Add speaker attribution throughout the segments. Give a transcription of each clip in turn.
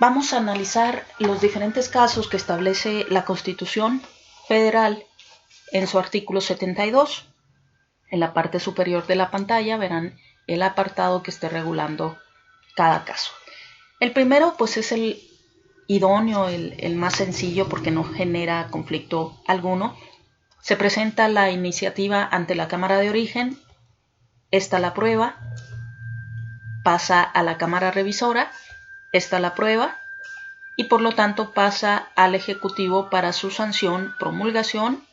Speaker 1: Vamos a analizar los diferentes casos que establece la Constitución Federal en su artículo 72. En la parte superior de la pantalla verán el apartado que esté regulando cada caso. El primero pues es el idóneo, el más sencillo porque no genera conflicto alguno. Se presenta la iniciativa ante la Cámara de Origen, esta la aprueba, pasa a la Cámara Revisora, esta la aprueba y por lo tanto pasa al Ejecutivo para su sanción, promulgación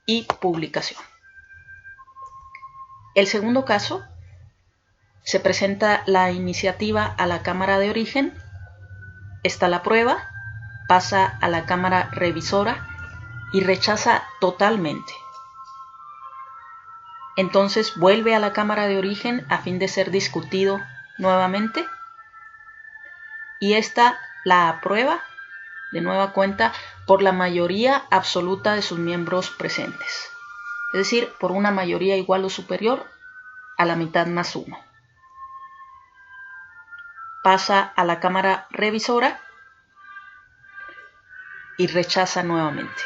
Speaker 1: y publicación. El segundo caso, se presenta la iniciativa a la Cámara de Origen, esta la aprueba, pasa a la Cámara Revisora y rechaza totalmente. Entonces vuelve a la Cámara de Origen a fin de ser discutido nuevamente y esta la aprueba de nueva cuenta por la mayoría absoluta de sus miembros presentes, es decir, por una mayoría igual o superior a la mitad más 1. Pasa a la Cámara Revisora y rechaza nuevamente.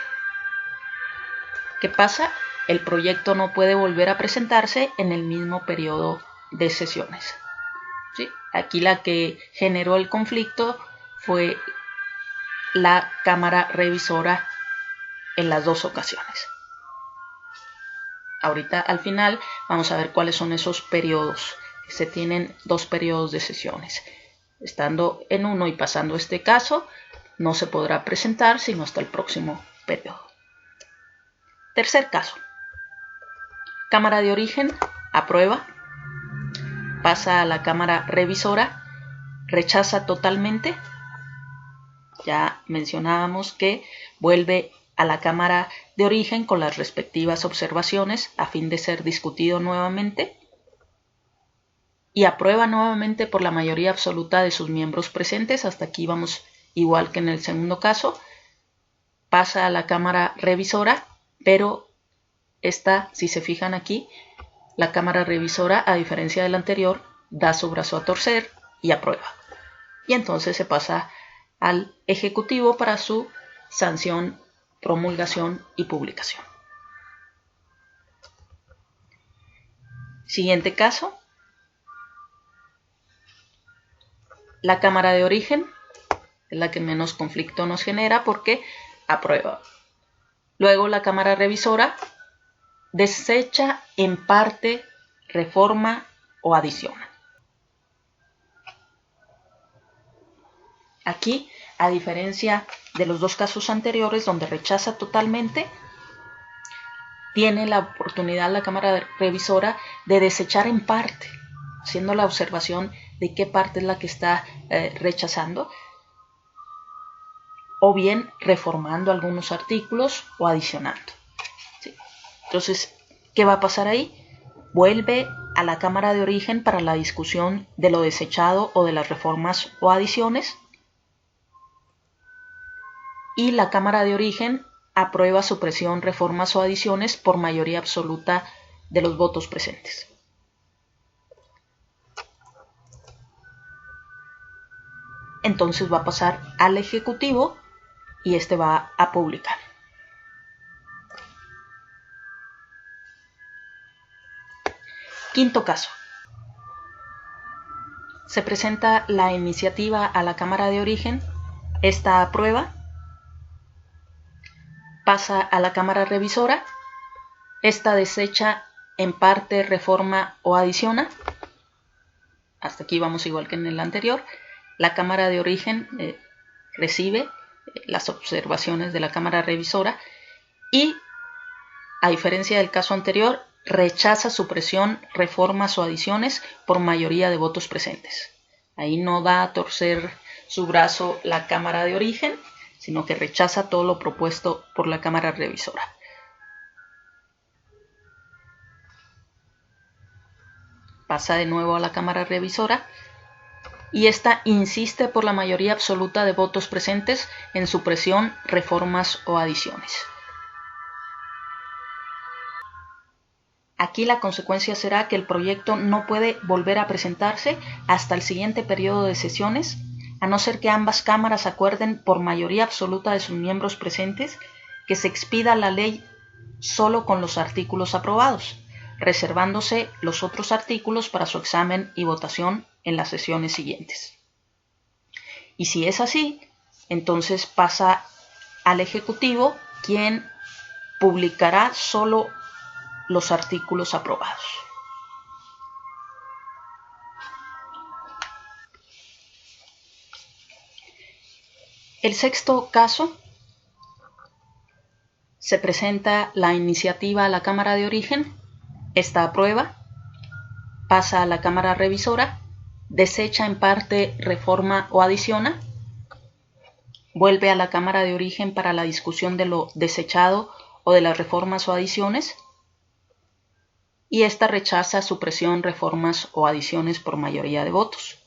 Speaker 1: ¿Qué pasa? El proyecto no puede volver a presentarse en el mismo periodo de sesiones. ¿Sí? Aquí la que generó el conflicto fue la Cámara Revisora en las dos ocasiones. Ahorita al final vamos a ver cuáles son esos periodos. Se tienen 2 periodos de sesiones. Estando en uno y pasando este caso, no se podrá presentar sino hasta el próximo periodo. Tercer caso. Cámara de Origen aprueba, pasa a la Cámara Revisora, rechaza totalmente. Ya mencionábamos que vuelve a la Cámara de Origen con las respectivas observaciones a fin de ser discutido nuevamente y aprueba nuevamente por la mayoría absoluta de sus miembros presentes. Hasta aquí vamos igual que en el segundo caso. Pasa a la Cámara Revisora, pero esta, si se fijan aquí, la Cámara Revisora, a diferencia del anterior, da su brazo a torcer y aprueba. Y entonces se pasa al Ejecutivo para su sanción, promulgación y publicación. Siguiente caso. La Cámara de Origen es la que menos conflicto nos genera porque aprueba. Luego la Cámara Revisora desecha en parte, reforma o adiciona. Aquí, a diferencia de los dos casos anteriores donde rechaza totalmente, tiene la oportunidad la Cámara Revisora de desechar en parte, haciendo la observación de qué parte es la que está rechazando, o bien reformando algunos artículos o adicionando. ¿Sí? Entonces, ¿qué va a pasar ahí? Vuelve a la Cámara de Origen para la discusión de lo desechado o de las reformas o adiciones, y la Cámara de Origen aprueba supresión, reformas o adiciones por mayoría absoluta de los votos presentes. Entonces va a pasar al Ejecutivo y este va a publicar. Quinto caso. Se presenta la iniciativa a la Cámara de Origen, esta aprueba, pasa a la Cámara Revisora, esta desecha en parte, reforma o adiciona. Hasta aquí vamos igual que en el anterior. La Cámara de Origen recibe las observaciones de la Cámara Revisora y, a diferencia del caso anterior, rechaza supresión, reformas o adiciones por mayoría de votos presentes. Ahí no da a torcer su brazo la Cámara de Origen, sino que rechaza todo lo propuesto por la Cámara Revisora. Pasa de nuevo a la Cámara Revisora y esta insiste por la mayoría absoluta de votos presentes en supresión, reformas o adiciones. Aquí la consecuencia será que el proyecto no puede volver a presentarse hasta el siguiente periodo de sesiones a no ser que ambas cámaras acuerden por mayoría absoluta de sus miembros presentes que se expida la ley solo con los artículos aprobados, reservándose los otros artículos para su examen y votación en las sesiones siguientes. Y si es así, entonces pasa al Ejecutivo, quien publicará solo los artículos aprobados. El sexto caso, se presenta la iniciativa a la Cámara de Origen, esta aprueba, pasa a la Cámara Revisora, desecha en parte, reforma o adiciona, vuelve a la Cámara de Origen para la discusión de lo desechado o de las reformas o adiciones, y esta rechaza supresión, reformas o adiciones por mayoría de votos.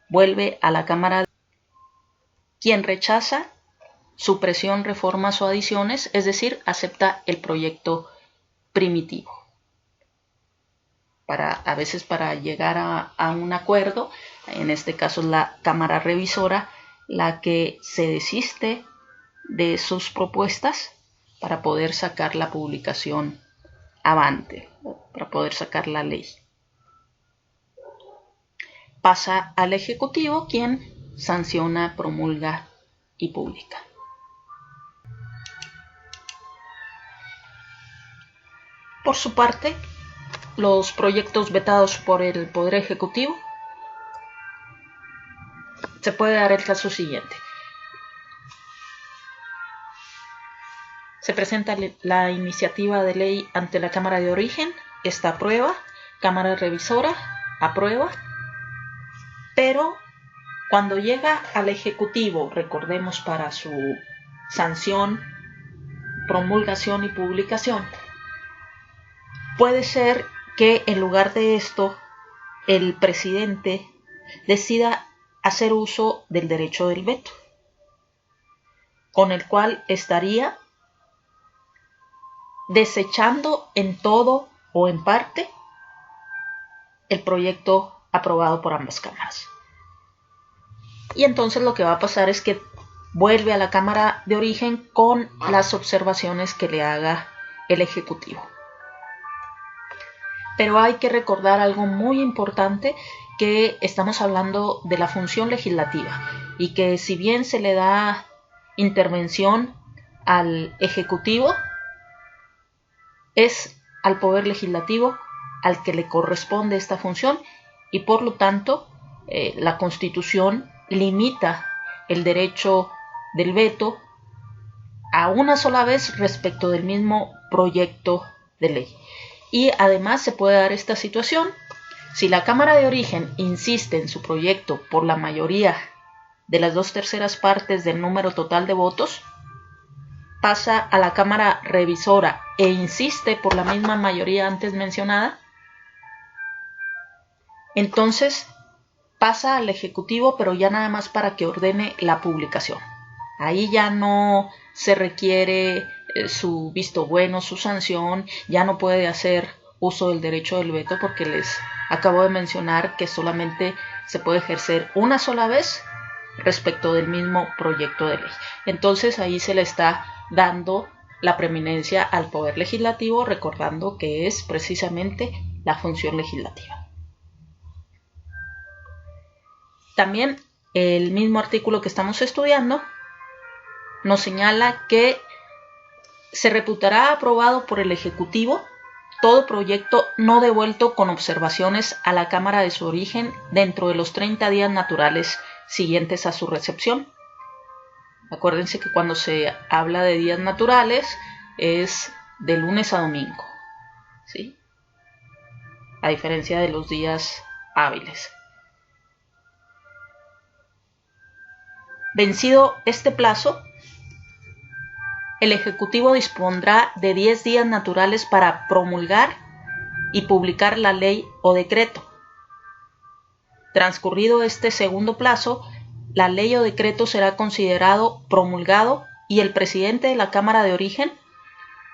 Speaker 1: Vuelve a la Cámara, quien rechaza supresión, reformas o adiciones, es decir, acepta el proyecto primitivo. A veces para llegar a un acuerdo, en este caso es la Cámara Revisora la que se desiste de sus propuestas para poder sacar la publicación avante, para poder sacar la ley. Pasa al Ejecutivo, quien sanciona, promulga y publica. Por su parte, los proyectos vetados por el Poder Ejecutivo, se puede dar el caso siguiente. Se presenta la iniciativa de ley ante la Cámara de Origen, esta aprueba, Cámara Revisora aprueba, pero cuando llega al Ejecutivo, recordemos para su sanción, promulgación y publicación, puede ser que en lugar de esto el presidente decida hacer uso del derecho del veto, con el cual estaría desechando en todo o en parte el proyecto aprobado por ambas cámaras. Y entonces lo que va a pasar es que vuelve a la Cámara de Origen con las observaciones que le haga el Ejecutivo. Pero hay que recordar algo muy importante, que estamos hablando de la función legislativa y que si bien se le da intervención al Ejecutivo, es al Poder Legislativo al que le corresponde esta función y por lo tanto la Constitución limita el derecho del veto a una sola vez respecto del mismo proyecto de ley. Y además se puede dar esta situación si la Cámara de Origen insiste en su proyecto por la mayoría de las 2/3 partes del número total de votos, pasa a la Cámara Revisora e insiste por la misma mayoría antes mencionada, entonces pasa al Ejecutivo, pero ya nada más para que ordene la publicación. Ahí ya no se requiere su visto bueno, su sanción, ya no puede hacer uso del derecho del veto porque les acabo de mencionar que solamente se puede ejercer una sola vez respecto del mismo proyecto de ley. Entonces ahí se le está dando la preeminencia al Poder Legislativo, recordando que es precisamente la función legislativa. También el mismo artículo que estamos estudiando nos señala que se reputará aprobado por el Ejecutivo todo proyecto no devuelto con observaciones a la Cámara de su origen dentro de los 30 días naturales siguientes a su recepción. Acuérdense que cuando se habla de días naturales es de lunes a domingo, ¿sí? A diferencia de los días hábiles. Vencido este plazo, el Ejecutivo dispondrá de 10 días naturales para promulgar y publicar la ley o decreto. Transcurrido este segundo plazo, la ley o decreto será considerado promulgado y el presidente de la Cámara de Origen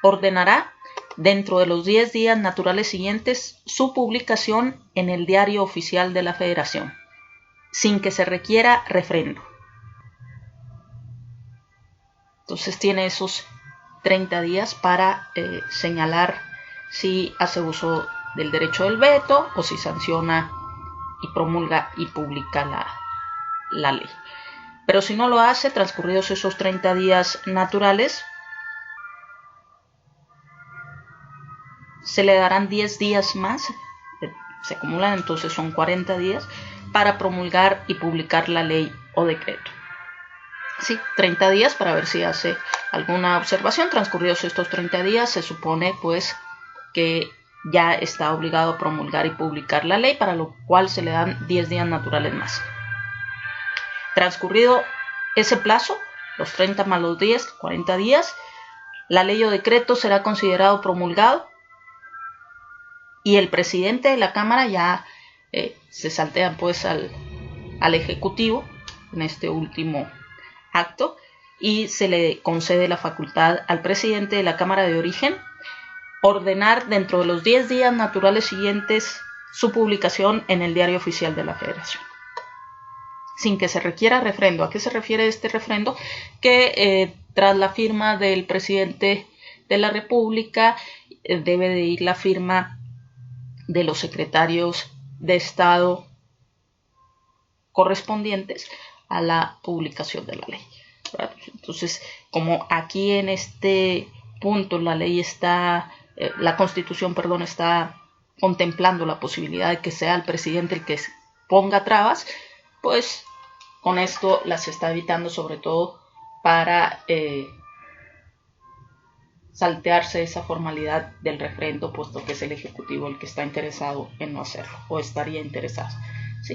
Speaker 1: ordenará, dentro de los 10 días naturales siguientes, su publicación en el Diario Oficial de la Federación. sin que se requiera refrendo. Entonces tiene esos 30 días para señalar si hace uso del derecho del veto o si sanciona y promulga y publica la ley. Pero si no lo hace, transcurridos esos 30 días naturales, se le darán 10 días más, se acumulan, entonces son 40 días, para promulgar y publicar la ley o decreto. Sí, 30 días para ver si hace alguna observación. Transcurridos estos 30 días, se supone pues que ya está obligado a promulgar y publicar la ley, para lo cual se le dan 10 días naturales más. Transcurrido ese plazo, los 30 más los 10, 40 días, la ley o decreto será considerado promulgado y el presidente de la Cámara ya se saltea pues al Ejecutivo en este último acto y se le concede la facultad al presidente de la Cámara de Origen ordenar dentro de los 10 días naturales siguientes su publicación en el Diario Oficial de la Federación, sin que se requiera refrendo. ¿A qué se refiere este refrendo? Que tras la firma del presidente de la República debe de ir la firma de los secretarios de Estado correspondientes a la publicación de la ley. Entonces, como aquí en este punto la ley está, la Constitución, está contemplando la posibilidad de que sea el presidente el que ponga trabas, pues con esto las está evitando, sobre todo para saltearse esa formalidad del refrendo, puesto que es el Ejecutivo el que está interesado en no hacerlo, o estaría interesado. ¿Sí?